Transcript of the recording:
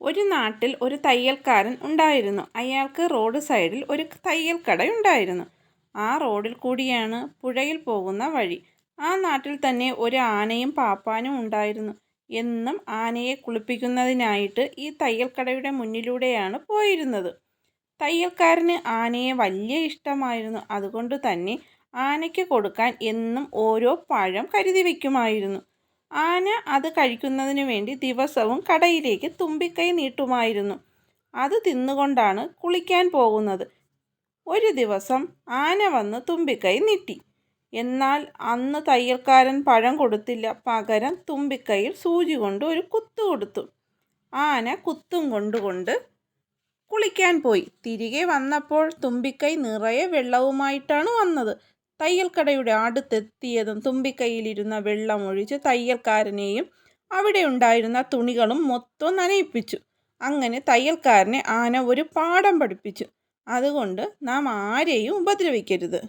ഒരു നാട്ടിൽ ഒരു തയ്യൽക്കാരൻ ഉണ്ടായിരുന്നു. അയാൾക്ക് റോഡ് സൈഡിൽ ഒരു തയ്യൽ കടയുണ്ടായിരുന്നു. ആ റോഡിൽ കൂടിയാണ് പുഴയിൽ പോകുന്ന വഴി. ആ നാട്ടിൽ തന്നെ ഒരു ആനയും പാപ്പാനും ഉണ്ടായിരുന്നു. എന്നും ആനയെ കുളിപ്പിക്കുന്നതിനായിട്ട് ഈ തയ്യൽക്കടയുടെ മുന്നിലൂടെയാണ് പോയിരുന്നത്. തയ്യൽക്കാരന് ആനയെ വലിയ ഇഷ്ടമായിരുന്നു. അതുകൊണ്ട് തന്നെ ആനയ്ക്ക് കൊടുക്കാൻ എന്നും ഓരോ പഴം കരുതി വയ്ക്കുമായിരുന്നു. ആന അത് കഴിക്കുന്നതിന് വേണ്ടി ദിവസവും കടയിലേക്ക് തുമ്പിക്കൈ നീട്ടുമായിരുന്നു. അത് തിന്നുകൊണ്ടാണ് കുളിക്കാൻ പോകുന്നത്. ഒരു ദിവസം ആന വന്ന് തുമ്പിക്കൈ നീട്ടി. എന്നാൽ അന്ന് തയ്യൽക്കാരൻ പഴം കൊടുത്തില്ല. പകരം തുമ്പിക്കൈയിൽ സൂചി കൊണ്ട് ഒരു കുത്തു കൊടുത്തു. ആന കുത്തും കൊണ്ട് കുളിക്കാൻ പോയി. തിരികെ വന്നപ്പോൾ തുമ്പിക്കൈ നിറയെ വെള്ളവുമായിട്ടാണ് വന്നത്. തയ്യൽക്കടയുടെ അടുത്തെത്തിയതും തുമ്പിക്കൈയിലിരുന്ന വെള്ളമൊഴിച്ച് തയ്യൽക്കാരനെയും അവിടെ ഉണ്ടായിരുന്ന തുണികളും മൊത്തം നനയിപ്പിച്ചു. അങ്ങനെ തയ്യൽക്കാരനെ ആന ഒരു പാഠം പഠിപ്പിച്ചു. അതുകൊണ്ട് നാം ആരെയും ഉപദ്രവിക്കരുത്.